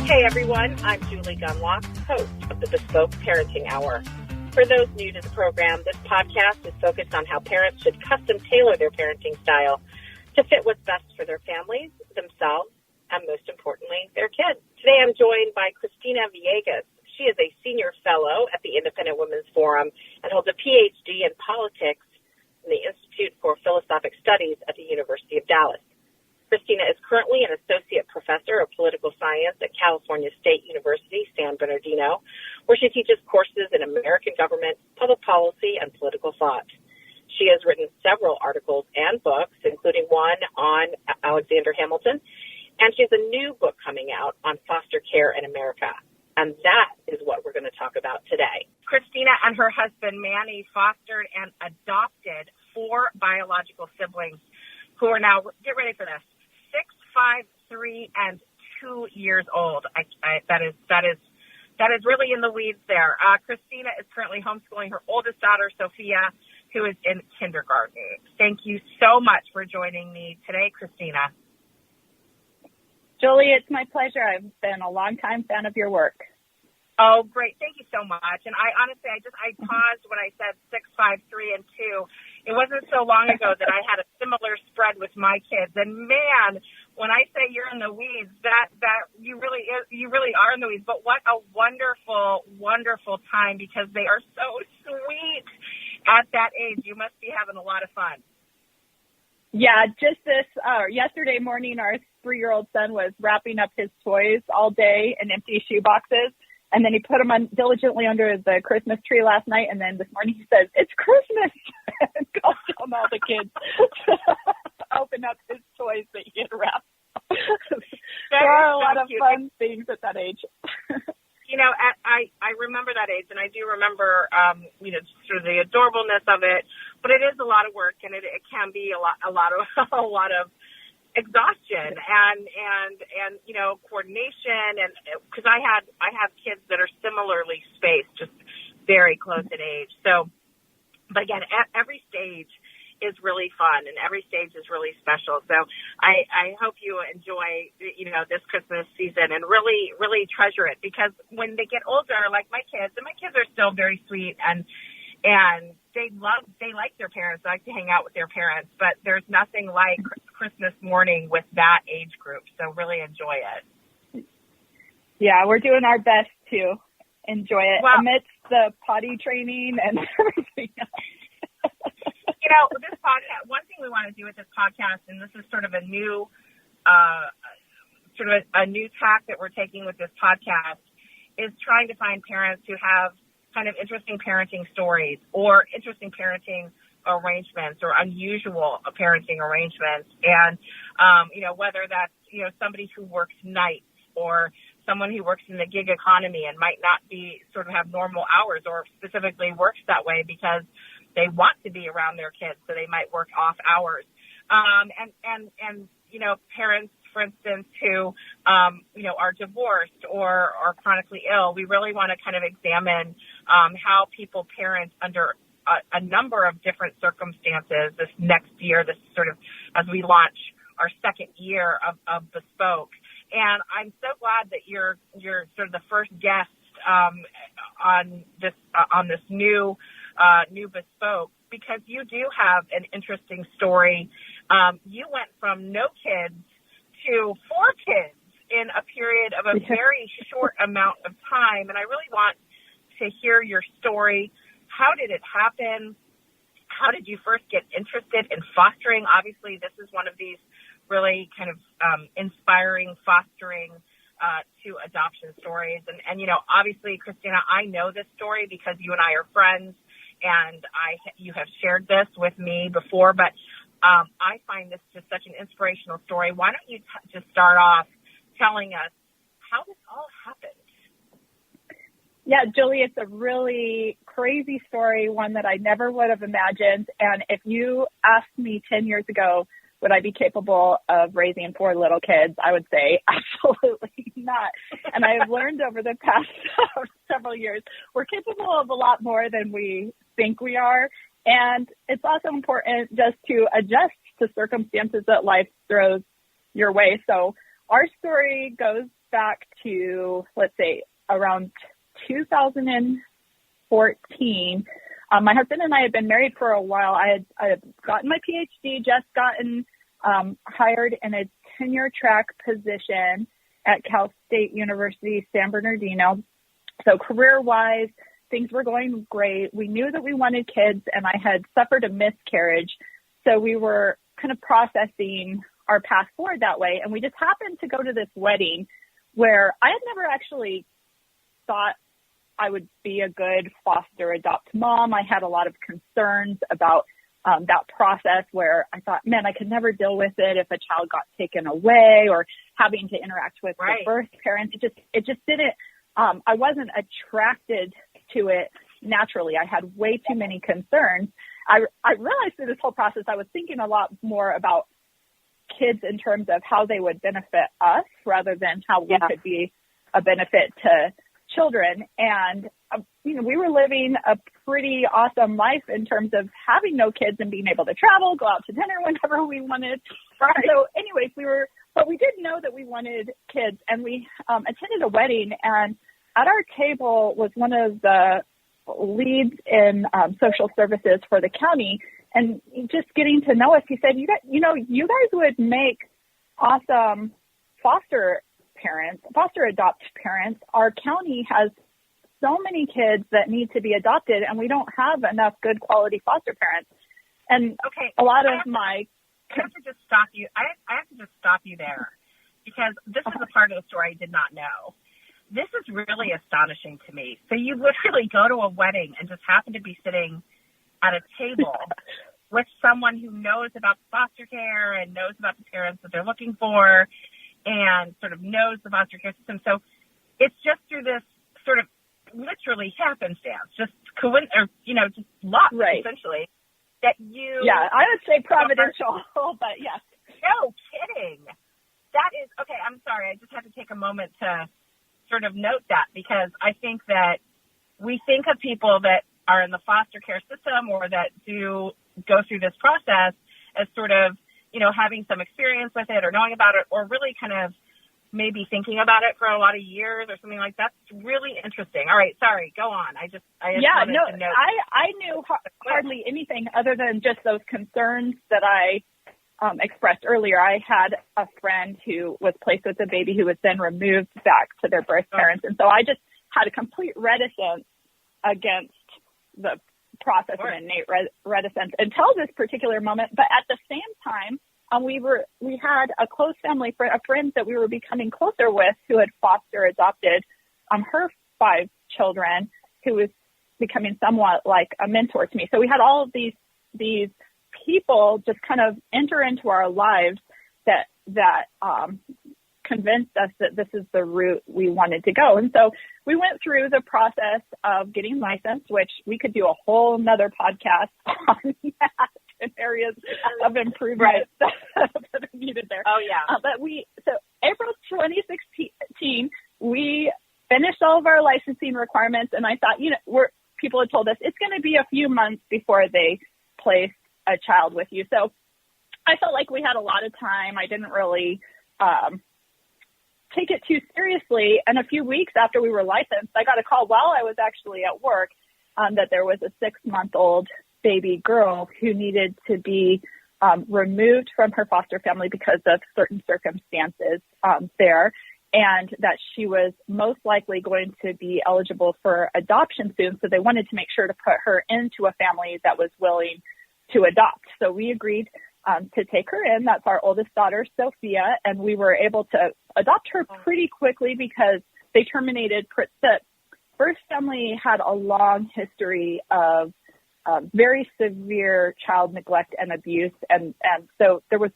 Hey everyone, I'm Julie Gunlock, host of the Bespoke Parenting Hour. For those new to the program, this podcast is focused on how parents should custom tailor their parenting style to fit what's best for their families, themselves, and most importantly, their kids. Today I'm joined by Christina Villegas. She is a senior fellow at the Independent Women's Forum and holds a PhD in politics from the Institute for Philosophic Studies at the University of Dallas. Christina is currently an associate professor of political science at California State University, San Bernardino, where she teaches courses in American government, public policy, and political thought. She has written several articles and books, including one on Alexander Hamilton, and she has a new book coming out on foster care in America. And that is what we're going to talk about today. Christina and her husband, Manny, fostered and adopted 4 biological siblings who are now, get ready for this, 6, 5, 3, and 2 years old. That is really in the weeds there. Christina is currently homeschooling her oldest daughter, Sophia, who is in kindergarten. Thank you so much for joining me today, Christina. Julie, it's my pleasure. I've been a longtime fan of your work. Oh, great. Thank you so much. And I honestly, I paused when I said 6, 5, 3, and 2. It wasn't so long ago that I had a similar spread with my kids. And man, when I say you're in the weeds, that you really are in the weeds. But what a wonderful, wonderful time, because they are so sweet at that age. You must be having a lot of fun. Yeah, just yesterday morning, our 3-year-old son was wrapping up his toys all day in empty shoe boxes. And then he put them diligently under the Christmas tree last night. And then this morning he says, "It's Christmas." And calls on all the kids to open up his toys that he had wrapped. There are a lot of fun things at that age. You know, I remember that age, and I do remember, sort of the adorableness of it. But it is a lot of work, and it can be a lot of exhaustion and coordination, and because I have kids that are similarly spaced, just very close in age. So, but again, every stage is really fun and every stage is really special. So I hope you enjoy, this Christmas season and really, really treasure it, because when they get older, like my kids, and my kids are still very sweet and they like their parents, they like to hang out with their parents, but there's nothing like Christmas morning with that age group. So really enjoy it. Yeah, we're doing our best to enjoy it amidst the potty training and everything else. This podcast, one thing we want to do with this podcast, and this is sort of a new tack that we're taking with this podcast, is trying to find parents who have kind of interesting parenting stories or interesting parenting arrangements or unusual parenting arrangements. And, whether that's, somebody who works nights or someone who works in the gig economy and might not have normal hours, or specifically works that way because they want to be around their kids, so they might work off hours. Parents, for instance, who, are divorced or are chronically ill. We really want to kind of examine how people parent under a number of different circumstances this next year, this sort of as we launch our second year of Bespoke. And I'm so glad that you're sort of the first guest on this new Bespoke, because you do have an interesting story. You went from no kids to 4 kids in a period of a very short amount of time. And I really want to hear your story. How did it happen? How did you first get interested in fostering? Obviously, this is one of these really kind of inspiring fostering to adoption stories. And obviously, Christina, I know this story because you and I are friends, and you have shared this with me before, but I find this just such an inspirational story. Why don't you just start off telling us how this all happened? Yeah, Julie, it's a really crazy story, one that I never would have imagined. And if you asked me 10 years ago, would I be capable of raising 4 little kids, I would say absolutely not. And I have learned over the past several years, we're capable of a lot more than we think we are. And it's also important just to adjust to circumstances that life throws your way. So our story goes back to, let's say, around 2014. My husband and I had been married for a while. I had gotten my PhD, just gotten hired in a tenure track position at Cal State University, San Bernardino. So career-wise, things were going great. We knew that we wanted kids, and I had suffered a miscarriage. So we were kind of processing our path forward that way. And we just happened to go to this wedding where I had never actually thought I would be a good foster adopt mom. I had a lot of concerns about that process where I thought, man, I could never deal with it if a child got taken away or having to interact with the birth parents. It just didn't, I wasn't attracted to it naturally. I had way too many concerns. I realized through this whole process, I was thinking a lot more about kids in terms of how they would benefit us rather than how we could be a benefit to children. And, we were living a pretty awesome life in terms of having no kids and being able to travel, go out to dinner whenever we wanted. So anyways, but we did know that we wanted kids, and we attended a wedding, and at our table was one of the leads in social services for the county. And just getting to know us, he said, you guys would make awesome foster adopt parents. Our county has so many kids that need to be adopted, and we don't have enough good quality foster parents. And a lot of I have to just stop you. I have to just stop you there, because this is a part of the story I did not know. This is really astonishing to me. So you literally go to a wedding and just happen to be sitting at a table with someone who knows about foster care and knows about the parents that they're looking for and sort of knows the foster care system. So it's just through this sort of literally happenstance, just just luck, essentially, that you... Yeah, I would say providential, but yes. No kidding. That is... Okay, I'm sorry. I just had to take a moment to sort of note that, because I think that we think of people that are in the foster care system or that do go through this process as sort of, having some experience with it or knowing about it, or really kind of maybe thinking about it for a lot of years or something like that. That's really interesting. All right. Sorry. Go on. I knew hardly anything other than just those concerns that I expressed earlier. I had a friend who was placed with a baby who was then removed back to their birth parents. And so I just had a complete reticence against the process, of innate reticence until this particular moment. But at the same time, we had a close family, a friend that we were becoming closer with, who had foster adopted her 5 children, who was becoming somewhat like a mentor to me. So we had all of these people just kind of enter into our lives that convinced us that this is the route we wanted to go. And so we went through the process of getting licensed, which we could do a whole nother podcast on that in areas of improvement that are needed there. Oh, yeah. So April 2016, we finished all of our licensing requirements, and I thought, people had told us it's going to be a few months before they place a child with you. So I felt like we had a lot of time. I didn't really take it too seriously. And a few weeks after we were licensed, I got a call while I was actually at work that there was a 6-month-old baby girl who needed to be removed from her foster family because of certain circumstances there, and that she was most likely going to be eligible for adoption soon. So they wanted to make sure to put her into a family that was willing to adopt. So we agreed to take her in. That's our oldest daughter, Sophia, and we were able to adopt her pretty quickly because they terminated. The first family had a long history of very severe child neglect and abuse, and so it was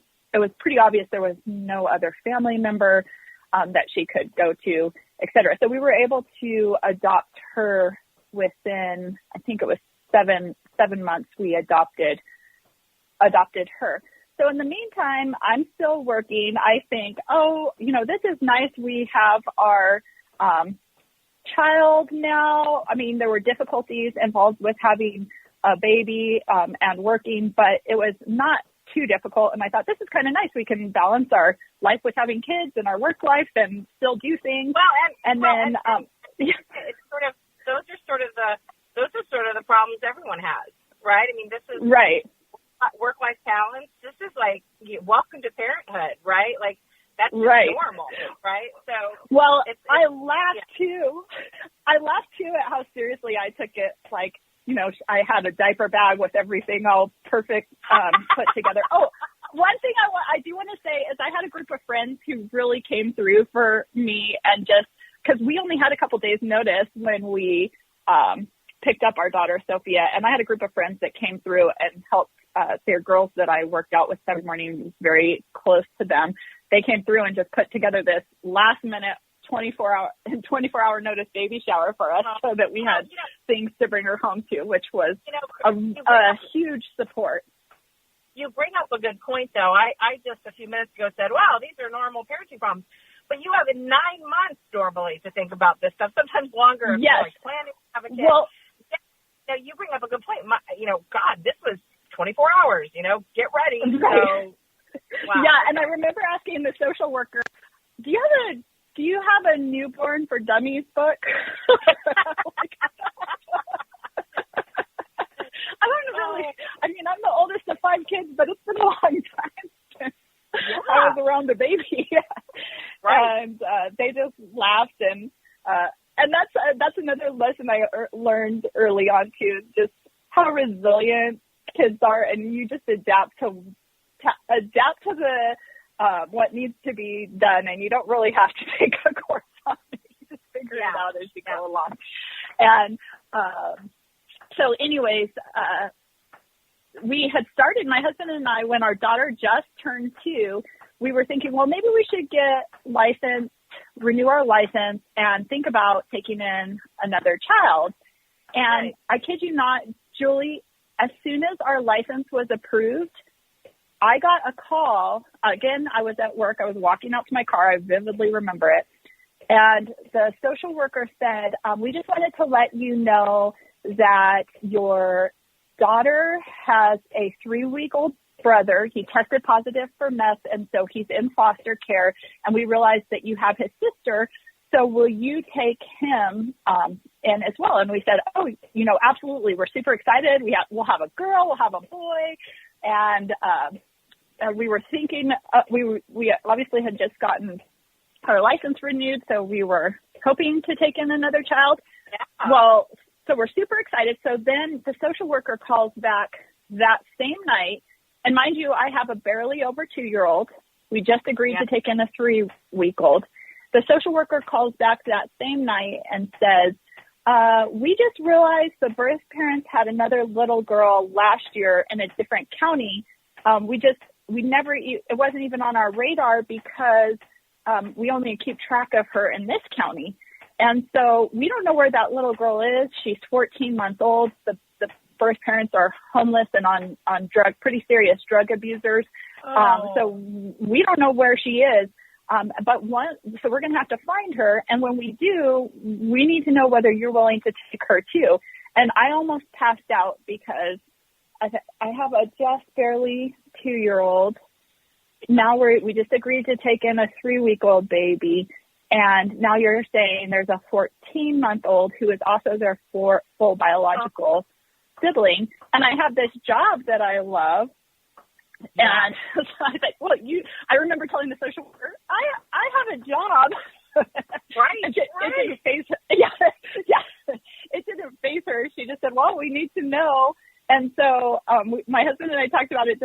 pretty obvious there was no other family member that she could go to, et cetera. So we were able to adopt her within, I think it was seven months. We adopted her. So in the meantime, I'm still working. I think, this is nice. We have our child now. I mean, there were difficulties involved with having a baby and working, but it was not too difficult. And I thought, this is kind of nice. We can balance our life with having kids and our work life and still do things. It's sort of, those are sort of the problems everyone has, right? I mean, this is right. Work-life balance. This is like, welcome to parenthood, right? Like, that's right. normal, right? So, well, I laughed too. I laughed too at how seriously I took it. Like, you know, I had a diaper bag with everything all perfect, put together. Oh, one thing I do want to say is I had a group of friends who really came through for me, and just because we only had a couple days notice when we picked up our daughter, Sophia, and I had a group of friends that came through and helped. They're girls that I worked out with every morning, very close to them. They came through and just put together this last minute 24-hour notice baby shower for us, so that we had things to bring her home to, which was a huge support. You bring up a good point, though. I just a few minutes ago said, wow, these are normal parenting problems. But you have 9 months normally to think about this stuff, sometimes longer if you're like planning to have a kid. Well, you bring up a good point. God, this was 24 hours, get ready. Right. So, wow. Yeah, and I remember asking the social worker, do you have a newborn for dummies book? I don't really, I mean, I'm the oldest of 5 kids, but it's been a long time since I was around a baby. Right. And they just laughed, and that's another lesson I learned early on too, just how resilient kids are, and you just adapt to the what needs to be done, and you don't really have to take a course on it. You just figure it out as you go along. And so anyways, we had started, my husband and I, when our daughter just turned 2, we were thinking, well, maybe we should get licensed, renew our license, and think about taking in another child. And I kid you not, Julie, as soon as our license was approved, I got a call. Again, I was at work. I was walking out to my car. I vividly remember it. And the social worker said, we just wanted to let you know that your daughter has a 3-week-old brother. He tested positive for meth, and so he's in foster care. And we realized that you have his sister. So will you take him in as well? And we said, oh, absolutely. We're super excited. We'll have a girl. We'll have a boy. And we were thinking, we obviously had just gotten our license renewed, so we were hoping to take in another child. Yeah. Well, so we're super excited. So then the social worker calls back that same night. And mind you, I have a barely over 2-year-old. We just agreed to take in a 3-week-old. The social worker calls back that same night and says, we just realized the birth parents had another little girl last year in a different county. It wasn't even on our radar because we only keep track of her in this county. And so we don't know where that little girl is. She's 14 months old. The birth parents are homeless and on pretty serious drug abusers. So we don't know where she is. So we're going to have to find her. And when we do, we need to know whether you're willing to take her too. And I almost passed out because I have a just barely 2-year-old. Now we just agreed to take in a 3-week-old baby. And now you're saying there's a 14-month-old who is also their full biological sibling. And I have this job that I love. Yeah. And so I was like, well, I remember telling the social worker, I have a job. Right. It didn't faze her. Yeah. It didn't faze her. She just said, well, we need to know. And so my husband and I talked about it.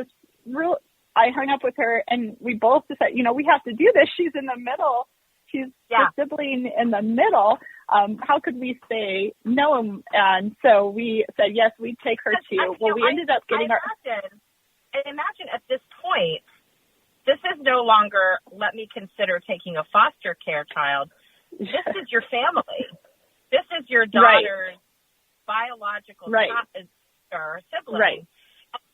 I hung up with her, and we both decided, we have to do this. She's in the middle. She's the sibling in the middle. How could we say no? And so we said, yes, we'd take her too. Well, we ended up getting our... I imagine at this point, this is no longer, let me consider taking a foster care child. This is your family. This is your daughter's biological sibling. Right.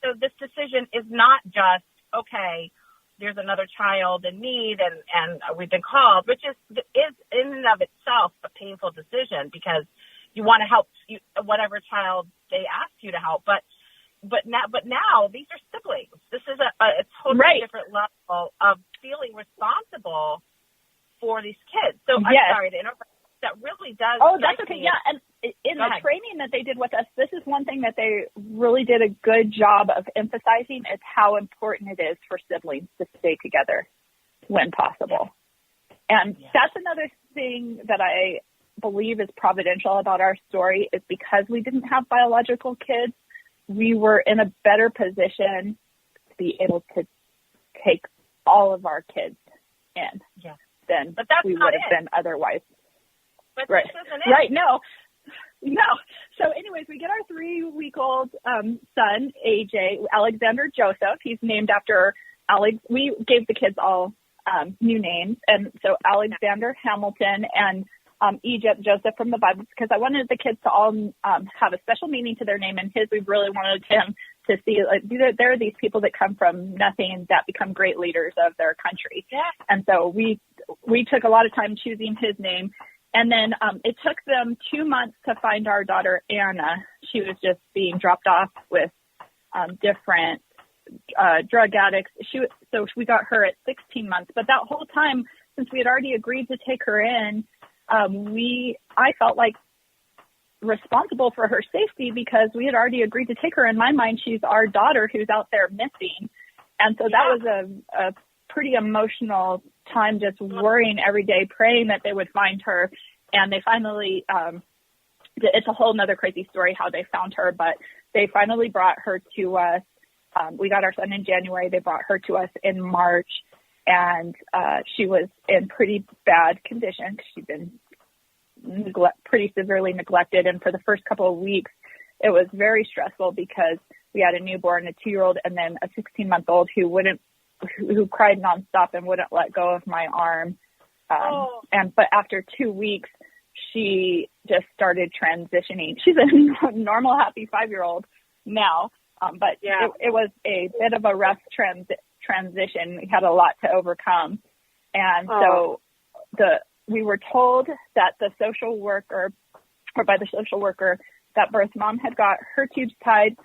So this decision is not just, okay, there's another child in need and we've been called, which is in and of itself a painful decision because you want to help whatever child they ask you to help. But now these are siblings. This is a totally different level of feeling responsible for these kids. So I'm sorry to interrupt. That really does. Oh, that's okay. Yeah. And in the training that they did with us, this is one thing that they really did a good job of emphasizing is how important it is for siblings to stay together when possible. And that's another thing that I believe is providential about our story is because we didn't have biological kids, we were in a better position to be able to take all of our kids in than we would have been otherwise. But right. This isn't it. Right. No. So anyways, we get our 3-week-old son, AJ, Alexander Joseph. He's named after Alex. We gave the kids all new names. And so Alexander Hamilton and Egypt Joseph from the Bible, because I wanted the kids to all have a special meaning to their name. And his, we really wanted him to see, like, there are these people that come from nothing that become great leaders of their country. Yeah. And so we took a lot of time choosing his name. And then it took them 2 months to find our daughter, Anna. She was just being dropped off with different drug addicts. So we got her at 16 months. But that whole time, since we had already agreed to take her in, I felt like responsible for her safety because we had already agreed to take her. In my mind, she's our daughter who's out there missing. And so that was a pretty emotional time, just worrying every day, praying that they would find her. And they finally, it's a whole nother crazy story how they found her, but they finally brought her to us. We got our son in January. They brought her to us in March, and she was in pretty bad condition. She'd been pretty severely neglected. And for the first couple of weeks, it was very stressful because we had a newborn, a 2-year-old, and then a 16-month-old who cried nonstop and wouldn't let go of my arm. But after 2 weeks, she just started transitioning. She's a normal, happy 5-year-old now. But it was a bit of a rough transition. We had a lot to overcome. And so we were told that the social worker, or by the social worker, that birth mom had got her tubes tied.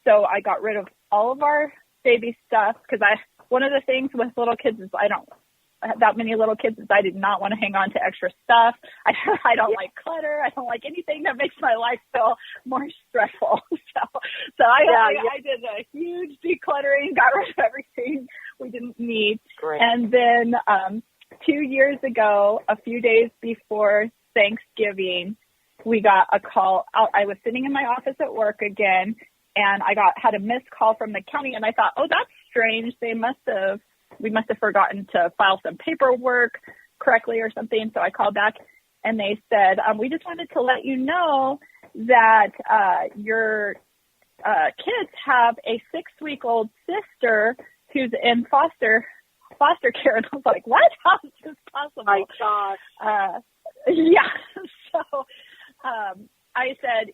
So I got rid of all of our baby stuff because one of the things with little kids is I don't have that many little kids is I did not want to hang on to extra stuff. I don't like clutter. I don't like anything that makes my life feel more stressful. So I did a huge decluttering, got rid of everything we didn't need. Great. And then 2 years ago, a few days before Thanksgiving, we got a call out. I was sitting in my office at work again, and I had a missed call from the county, and I thought, oh, that's strange. We must have forgotten to file some paperwork correctly or something. So I called back, and they said, we just wanted to let you know that your kids have a 6-week-old sister who's in foster care. And I was like, what? How is this possible? My gosh. So I said,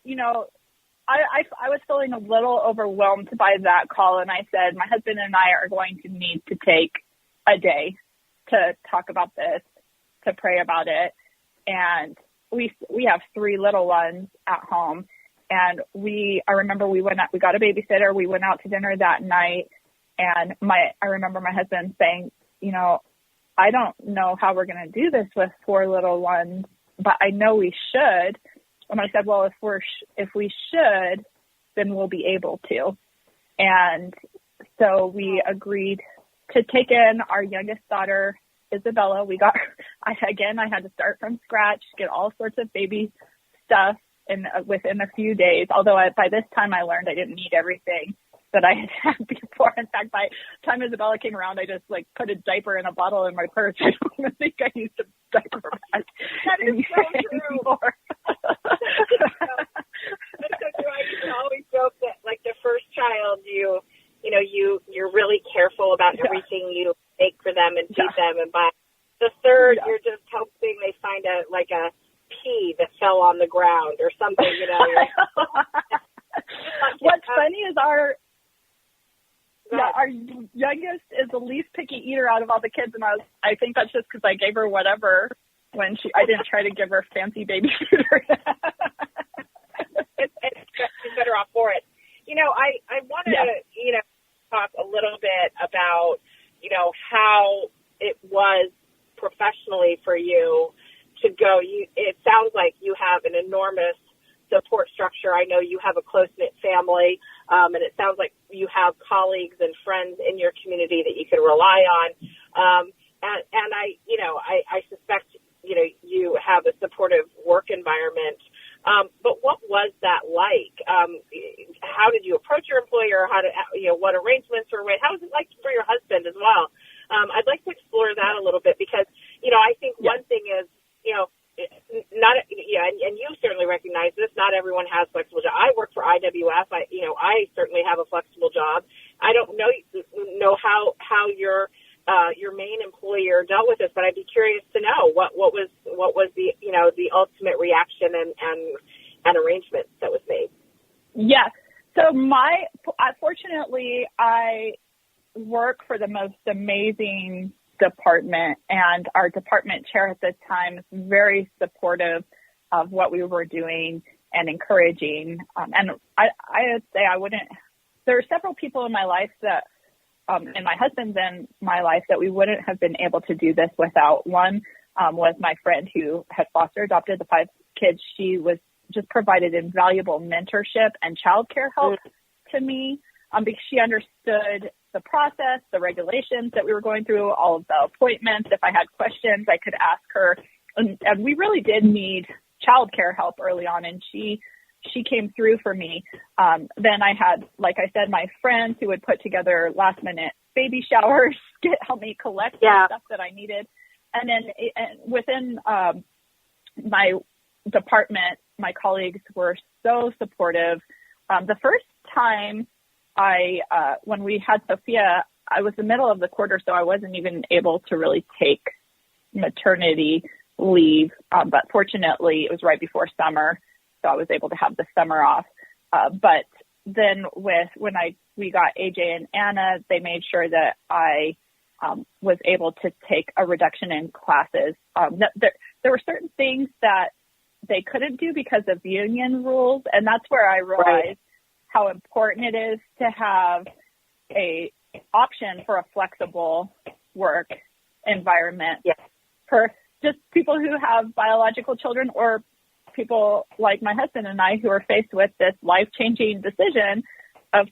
I was feeling a little overwhelmed by that call, and I said, my husband and I are going to need to take a day to talk about this, to pray about it. And we have 3 little ones at home, and I remember we got a babysitter. We went out to dinner that night, and I remember my husband saying, I don't know how we're going to do this with 4 little ones, but I know we should. And I said, well, if we should, then we'll be able to. And so we agreed to take in our youngest daughter, Isabella. I had to start from scratch, get all sorts of baby stuff within a few days. Although by this time I learned I didn't need everything that I had before. In fact, by the time Isabella came around, I just put a diaper in a bottle in my purse. I don't even think I used a diaper bag. That is so true. That's so true. I used to always joke that, like, the first child, you're really careful about everything you make for them and feed them, and by the third, you're just hoping they find a pea that fell on the ground or something. What's funny is our youngest is the least picky eater out of all the kids, and I think that's just because I gave her whatever when I didn't try to give her fancy baby food. She's better off for it. I want to, talk a little bit about, how it was professionally for you to go. It sounds like you have an enormous support structure. I know you have a close-knit family, and it sounds like you have colleagues and friends in your community that you can rely on. And I suspect, you have a supportive work environment. But what was that like? How did you approach your employer? What arrangements were made? How was it like for your husband as well? I'd like to explore that a little bit because, I think one thing is, and you certainly recognize this, not everyone has flexible job. I work for IWF. I certainly have a flexible job. I don't know how your main employer dealt with this, but I'd be curious to know what was the, the ultimate reaction and arrangements that was made. Yeah. So fortunately, I work for the most amazing department, and our department chair at the time is very supportive of what we were doing and encouraging. And I would say there are several people in my life that, and my husband's in my life, that we wouldn't have been able to do this without. One was my friend who had foster adopted the 5 kids. She was just provided invaluable mentorship and childcare help to me because she understood the process, the regulations that we were going through, all of the appointments. If I had questions, I could ask her. And we really did need childcare help early on, and she came through for me. Then I had, like I said, my friends who would put together last-minute baby showers, help me collect the stuff that I needed. And then within my department, my colleagues were so supportive. The first time when we had Sophia, I was in the middle of the quarter, so I wasn't even able to really take maternity leave. But fortunately, it was right before summer, so I was able to have the summer off. But then when we got AJ and Anna, they made sure that I was able to take a reduction in classes. There were certain things that they couldn't do because of union rules, and that's where I realized how important it is to have a option for a flexible work environment for just people who have biological children or people like my husband and I who are faced with this life-changing decision of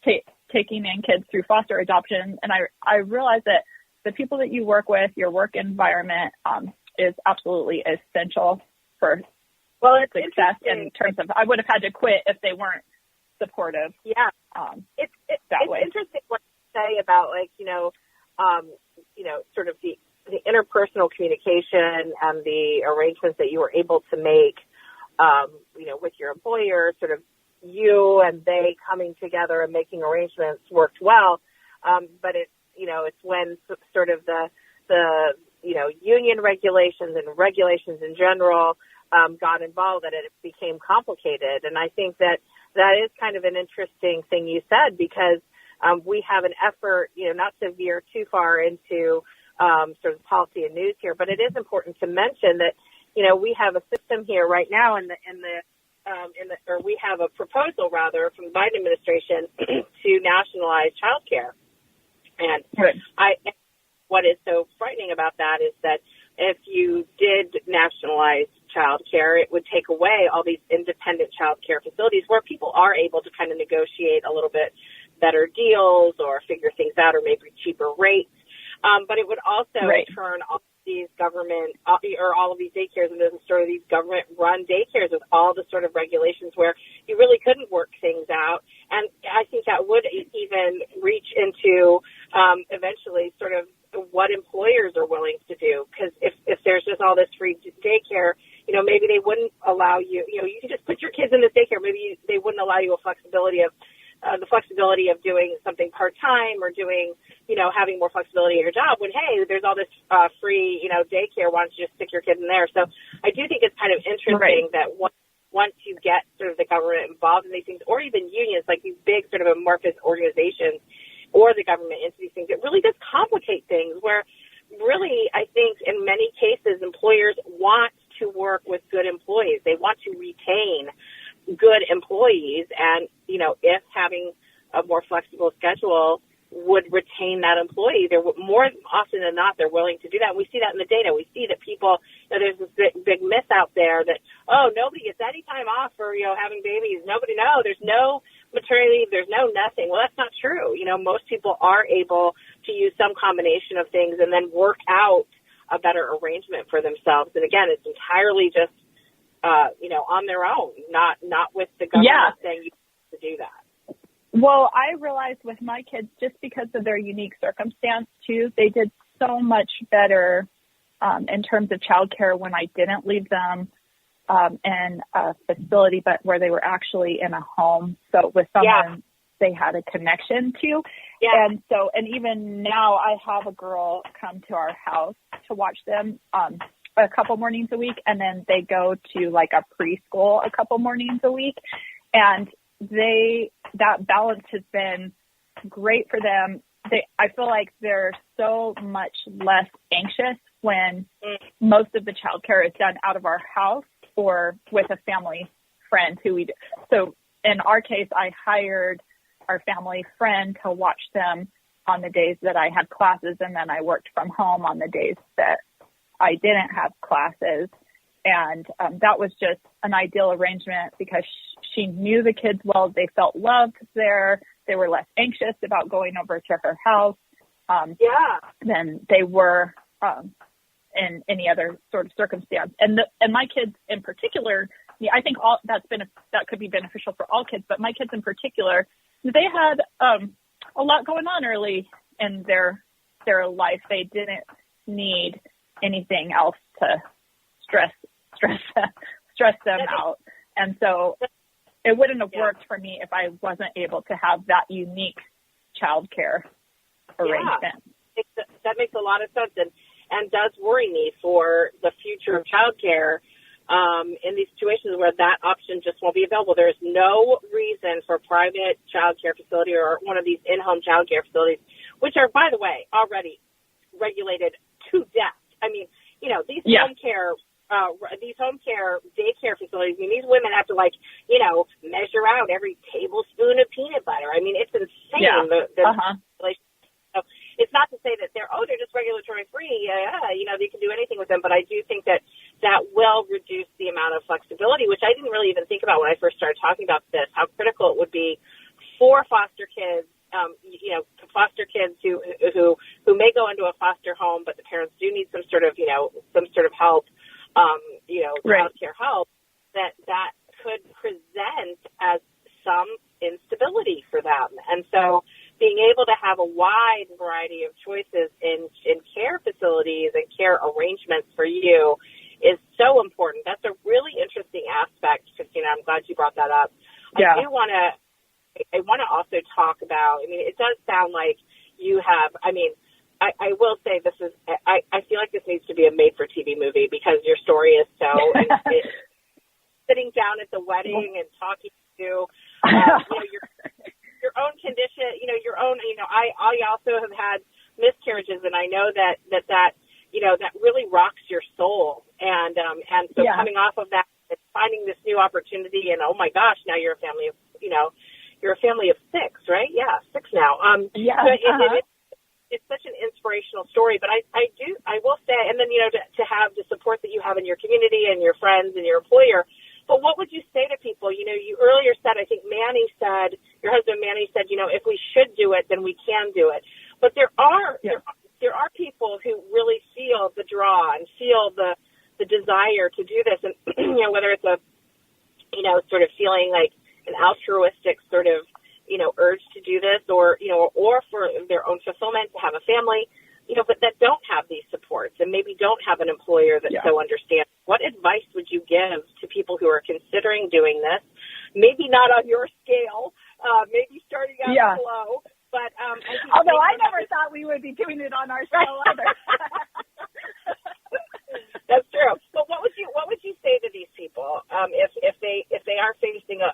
taking in kids through foster adoption. And I realized that the people that you work with, your work environment is absolutely essential for success in terms of, I would have had to quit if they weren't supportive. Yeah. It's interesting what you say about sort of the interpersonal communication and the arrangements that you were able to make, with your employer, sort of you and they coming together and making arrangements worked well. But it's when sort of the union regulations and regulations in general got involved that it became complicated. And I think that is kind of an interesting thing you said, because we have an effort, not to veer too far into sort of policy and news here, but it is important to mention that, we have a system here right now or we have a proposal rather from the Biden administration to nationalize childcare. And what is so frightening about that is that if you did nationalize childcare, it would take away all these independent childcare facilities where people are able to kind of negotiate a little bit better deals or figure things out or maybe cheaper rates. But it would also turn all these government or all of these daycares into sort of these government-run daycares with all the sort of regulations where you really couldn't work things out. And I think that would even reach into eventually sort of what employers are willing to do. Because if there's just all this free daycare, maybe they wouldn't allow you, you can just put your kids in this daycare. Maybe they wouldn't allow you the flexibility of doing something part-time or doing, having more flexibility in your job when, hey, there's all this free, daycare. Why don't you just stick your kid in there? So I do think it's kind of interesting that once you get sort of the government involved in these things, or even unions, like these big sort of amorphous organizations or the government into these things, it really does complicate things where really, I think in many cases, employers want to work with good employees. They want to retain good employees. And, if having a more flexible schedule would retain that employee. They're more often than not, they're willing to do that. And we see that in the data. We see that people, there's this big myth out there that, oh, nobody gets any time off for, having babies. There's no maternity leave. There's no nothing. Well, that's not true. Most people are able to use some combination of things and then work out a better arrangement for themselves. And again, it's entirely just, on their own, not with the government saying you have to do that. Well, I realized with my kids, just because of their unique circumstance, too, they did so much better in terms of childcare when I didn't leave them in a facility, but where they were actually in a home. So with someone they had a connection to. Yeah. And even now I have a girl come to our house to watch them a couple mornings a week, and then they go to like a preschool a couple mornings a week. And that balance has been great for them. I feel like they're so much less anxious when most of the childcare is done out of our house or with a family friend who we do. So in our case, I hired our family friend to watch them on the days that I had classes, and then I worked from home on the days that I didn't have classes. And that was just an ideal arrangement because she knew the kids well. They felt loved there. They were less anxious about going over to her house than they were in any other sort of circumstance. And my kids in particular, I think that could be beneficial for all kids, but my kids in particular, they had a lot going on early in their life. They didn't need anything else to stress them out. And so it wouldn't have worked for me if I wasn't able to have that unique childcare arrangement. Yeah. That makes a lot of sense and does worry me for the future of childcare in these situations where that option just won't be available. There's no reason for a private childcare facility or one of these in-home childcare facilities, which are, by the way, already regulated to death. I mean, these home care daycare facilities, these women have to measure out every tablespoon of peanut butter. I mean, it's insane. Yeah. So it's not to say that they're just regulatory free. They can do anything with them. But I do think that will reduce the amount of flexibility, which I didn't really even think about when I first started talking about this, how critical it would be for foster kids. Foster kids who may go into a foster home, but the parents do need some sort of help, childcare help, that could present as some instability for them. And so being able to have a wide variety of choices in care facilities and care arrangements for you is so important. That's a really interesting aspect, Christina. I'm glad you brought that up. Yeah. I want to also talk about, it does sound like you have, I will say this is, I feel like this needs to be a made-for-TV movie because your story is so, sitting down at the wedding and talking to, your own condition, your own, I also have had miscarriages, and I know that really rocks your soul. And so coming off of that, and finding this new opportunity, and oh my gosh, now you're a family of, you're a family of 6, right? Yeah, 6 now. So it's such an inspirational story. But I will say, and then, to have the support that you have in your community and your friends and your employer. But what would you say to people? You earlier said, I think your husband Manny said, if we should do it, then we can do it. But there are people who really feel the draw and feel the desire to do this. And, whether it's a, sort of feeling like an altruistic sort of, urge to do this or for their own fulfillment to have a family, but that don't have these supports and maybe don't have an employer that so understands. What advice would you give to people who are considering doing this? Maybe not on your scale, maybe starting out slow, but although I never thought we would be doing it on our scale either. That's true. But what would you say to these people if they are facing a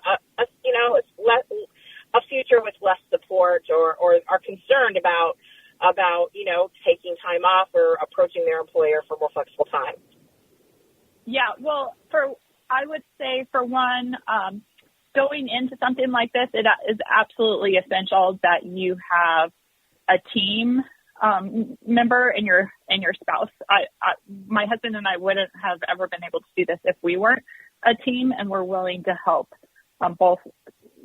future with less support or are concerned about taking time off or approaching their employer for more flexible time? Yeah, well, I would say for one, going into something like this, it is absolutely essential that you have a team member and your spouse. My husband and I wouldn't have ever been able to do this if we weren't a team, and we're willing to help both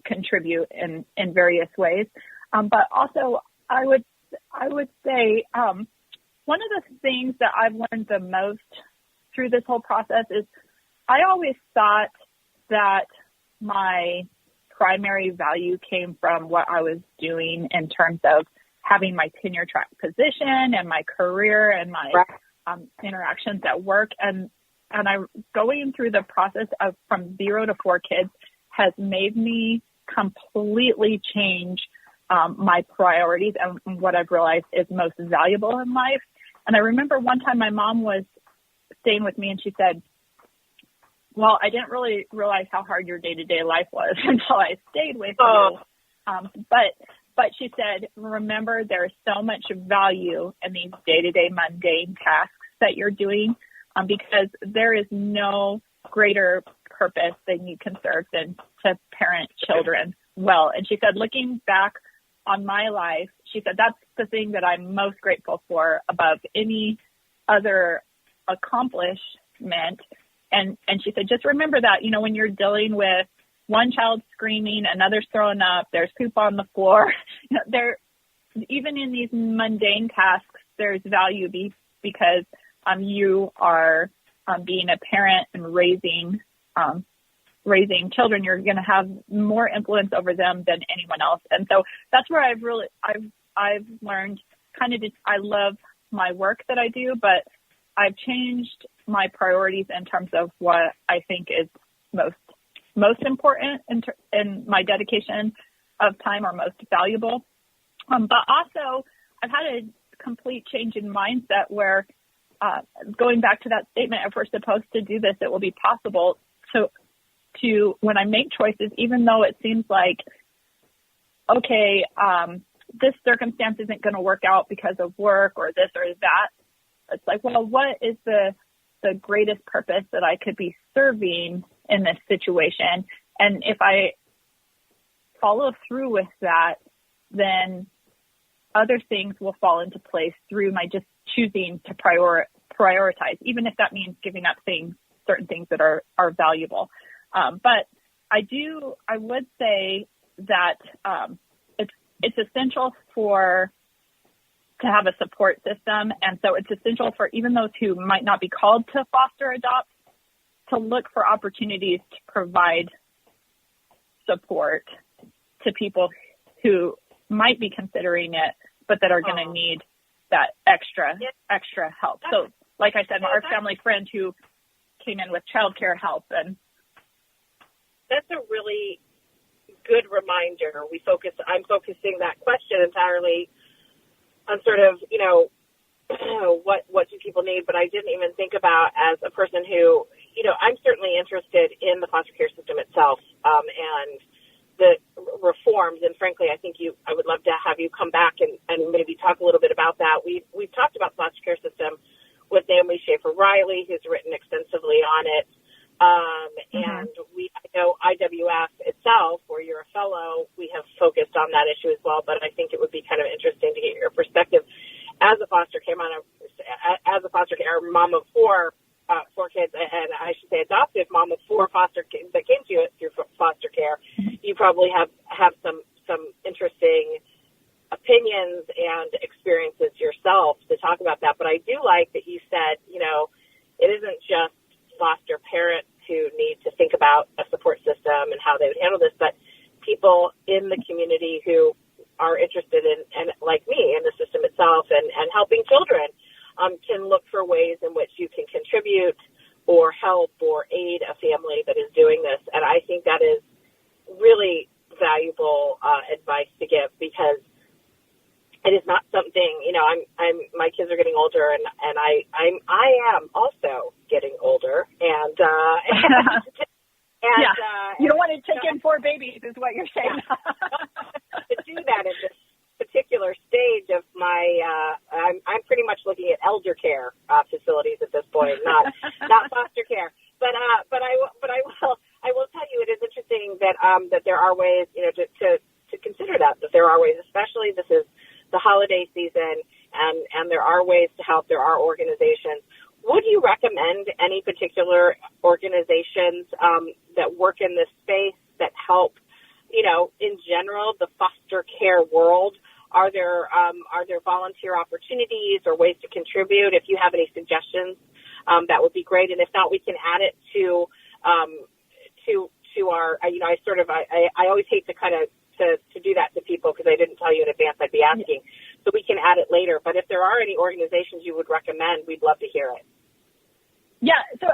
contribute in various ways. But also, I would say one of the things that I've learned the most through this whole process is I always thought that my primary value came from what I was doing in terms of having my tenure track position and my career and my interactions at work. And I going through the process of from 0 to 4 kids has made me completely change my priorities and what I've realized is most valuable in life. And I remember one time my mom was staying with me and she said, well, I didn't really realize how hard your day-to-day life was until I stayed with you. But she said, remember, there's so much value in these day-to-day mundane tasks that you're doing because there is no greater purpose than you can serve than to parent children well. And she said, looking back on my life, she said, that's the thing that I'm most grateful for above any other accomplishment. And she said, just remember that, when you're dealing with one child screaming, another's throwing up, there's poop on the floor, even in these mundane tasks, there's value because you are being a parent and raising children. You're going to have more influence over them than anyone else. And so that's where I've learned I love my work that I do, but I've changed my priorities in terms of what I think is most important in my dedication of time or most valuable. But also I've had a complete change in mindset where going back to that statement, if we're supposed to do this, it will be possible to when I make choices, even though it seems like, okay, this circumstance isn't going to work out because of work or this or that. It's like, well, what is the greatest purpose that I could be serving in this situation? And if I follow through with that, then other things will fall into place through my just choosing to prioritize, even if that means giving up certain things that are valuable. But I would say that it's essential to have a support system. And so it's essential for even those who might not be called to foster adopt to look for opportunities to provide support to people who might be considering it, but that are going to need that extra help. So like I said, our family friend who came in with childcare help. And that's a really good reminder. I'm focusing that question entirely on sort of, what do people need? But I didn't even think about as a person who, I'm certainly interested in the foster care system itself and the reforms. And frankly, I would love to have you come back and maybe talk a little bit about that. We've talked about the foster care system with Naomi Schaefer-Riley, who's written extensively on it. And I know IWF itself, where you're a fellow, we have focused on that issue as well, but I think it would be kind of interesting to get your perspective as a foster care mom of four kids, and I should say adoptive mom of 4 foster kids that came to you through foster care. You probably have some interesting opinions and experiences yourself to talk about that. But I do like that you said, it isn't just foster parents who need to think about a support system and how they would handle this, but people in the community who are interested in, and like me, in the system itself and helping children can look for ways in which you can contribute or help or aid a family that is doing this. And I think that is really valuable advice to give, because it is not something, my kids are getting older and I am also getting older and you don't want to take in 4 babies is what you're saying. To do that at this particular stage of my, I'm pretty much looking at elder care facilities at this point, not foster care. But I will tell you, it is interesting that there are ways, to consider that there are ways, especially this is the holiday season, and there are ways to help. There are organizations. Would you recommend any particular organizations that work in this space that help, in general, the foster care world? Are there volunteer opportunities or ways to contribute? If you have any suggestions, that would be great. And if not, we can add it to our. I always hate to kind of to do that to people because I didn't tell you in advance I'd be asking. So we can add it later. But if there are any organizations you would recommend, we'd love to hear it. Yeah, so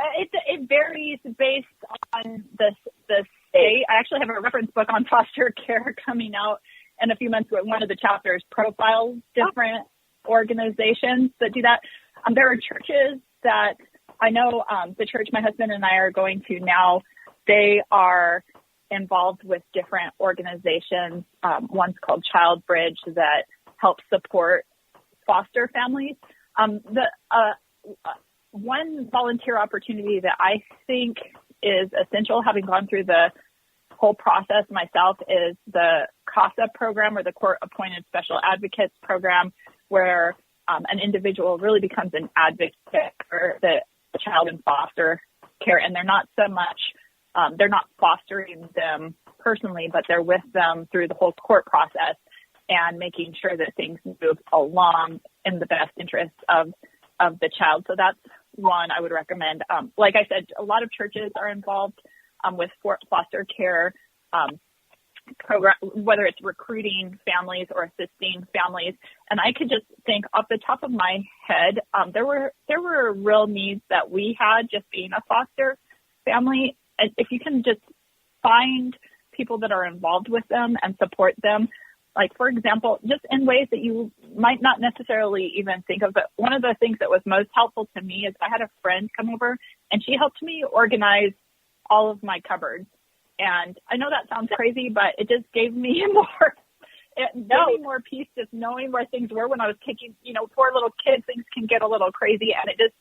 it varies based on the state. I actually have a reference book on foster care coming out in a few months where one of the chapters profiles different organizations that do that. There are churches that I know, the church my husband and I are going to now, they are involved with different organizations. One's called Child Bridge that helps support foster families. One volunteer opportunity that I think is essential, having gone through the whole process myself, is the CASA program, or the Court Appointed Special Advocates program, where an individual really becomes an advocate for the child in foster care. And they're not so much, they're not fostering them personally, but they're with them through the whole court process and making sure that things move along in the best interest of the child. So that's one I would recommend. Like I said, a lot of churches are involved with foster care program, whether it's recruiting families or assisting families. And I could just think off the top of my head, there were real needs that we had just being a foster family. And if you can just find people that are involved with them and support them, like, for example, just in ways that you might not necessarily even think of. But one of the things that was most helpful to me is I had a friend come over and she helped me organize all of my cupboards. And I know that sounds crazy, but it just gave me more peace just knowing where things were when I was kicking, poor little kids, things can get a little crazy. And it just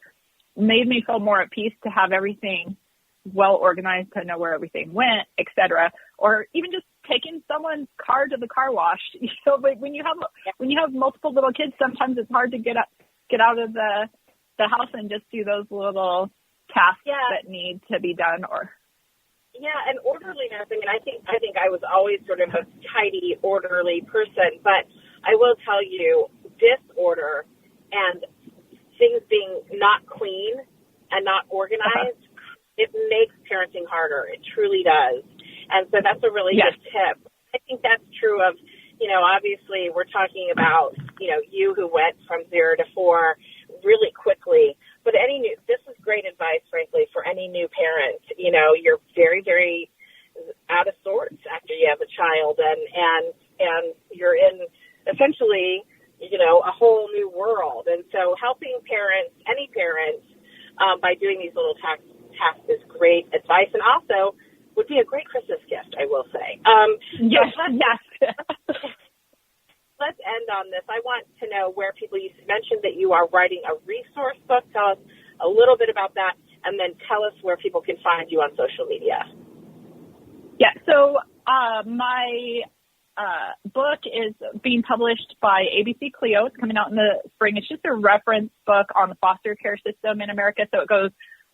made me feel more at peace to have everything well organized, to know where everything went, et cetera. Or even just taking someone's car to the car wash. But when you have multiple little kids, sometimes it's hard to get out of the house and just do those little tasks that need to be done. And orderliness. I mean, I think I was always sort of a tidy, orderly person, but I will tell you, disorder and things being not clean and not organized, it makes parenting harder. It truly does. And so that's a really good tip. I think that's true of, obviously we're talking about, you who went from 0 to 4 really quickly. But this is great advice, frankly, for any new parent. You're very, very out of sorts after you have a child, and you're in essentially, a whole new world. And so helping parents, any parents, by doing these little tasks is great advice, and also would be a great Christmas gift, I will say. Yes. Let's end on this. I want to know where you mentioned that you are writing a resource book. Tell us a little bit about that, and then tell us where people can find you on social media. Yeah, so my book is being published by ABC Clio. It's coming out in the spring. It's just a reference book on the foster care system in America. So it goes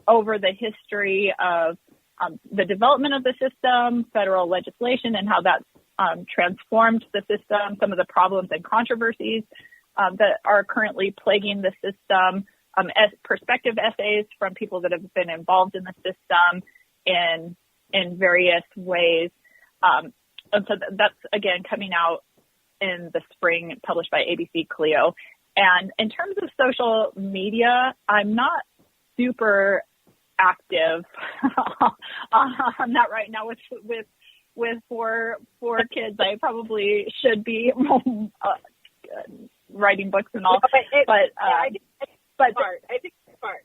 over the history of the development of the system, federal legislation, and how that's transformed the system, some of the problems and controversies that are currently plaguing the system, as perspective essays from people that have been involved in the system in various ways. And so that's, again, coming out in the spring, published by ABC Clio. And in terms of social media, I'm not super active on that right now with four kids. I probably should be writing books and all. I think it's smart.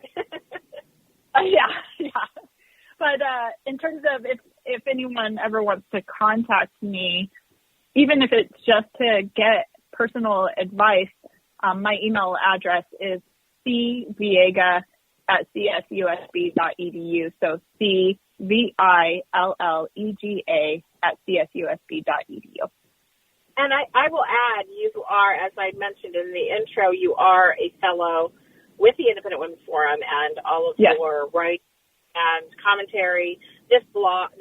Yeah. But in terms of if anyone ever wants to contact me, even if it's just to get personal advice, my email address is cviega@csusb.edu. So villega@csusb.edu. And I will add, you are, as I mentioned in the intro, you are a fellow with the Independent Women's Forum, and all of your writing and commentary. This podcast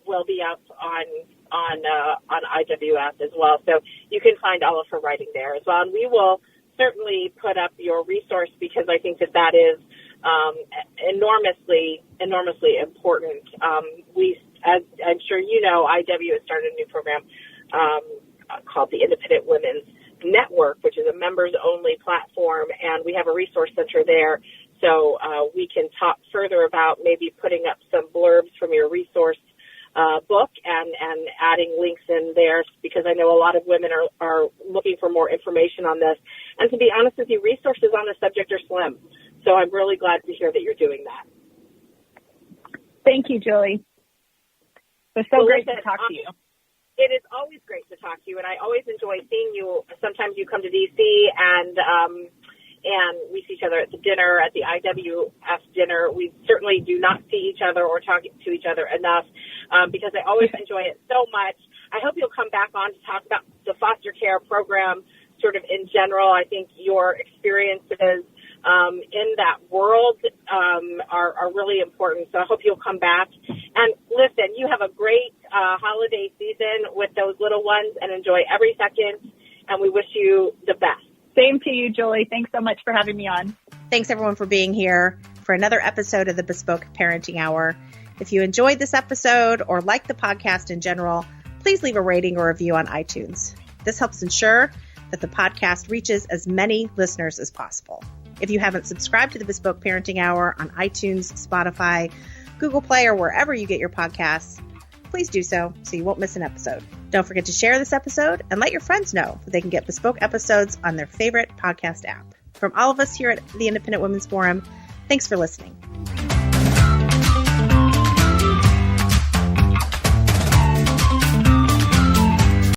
will be up on IWF as well. So you can find all of her writing there as well. And we will certainly put up your resource, because I think that is enormously important. As I'm sure you know, IW has started a new program called the Independent Women's Network, which is a members-only platform, and we have a resource center there. So we can talk further about maybe putting up some blurbs from your resource book and adding links in there, because I know a lot of women are looking for more information on this. And to be honest with you, resources on the subject are slim. So I'm really glad to hear that you're doing that. Thank you, Julie. It's so great to talk to you. It is always great to talk to you, and I always enjoy seeing you. Sometimes you come to D.C. and we see each other at the dinner, at the IWF dinner. We certainly do not see each other or talk to each other enough because I always enjoy it so much. I hope you'll come back on to talk about the foster care program sort of in general. I think your experiences in that world are really important. So I hope you'll come back. And listen, you have a great holiday season with those little ones, and enjoy every second. And we wish you the best. Same to you, Julie. Thanks so much for having me on. Thanks, everyone, for being here for another episode of the Bespoke Parenting Hour. If you enjoyed this episode or like the podcast in general, please leave a rating or review on iTunes. This helps ensure that the podcast reaches as many listeners as possible. If you haven't subscribed to the Bespoke Parenting Hour on iTunes, Spotify, Google Play, or wherever you get your podcasts, please do so you won't miss an episode. Don't forget to share this episode and let your friends know that they can get Bespoke episodes on their favorite podcast app. From all of us here at the Independent Women's Forum, thanks for listening.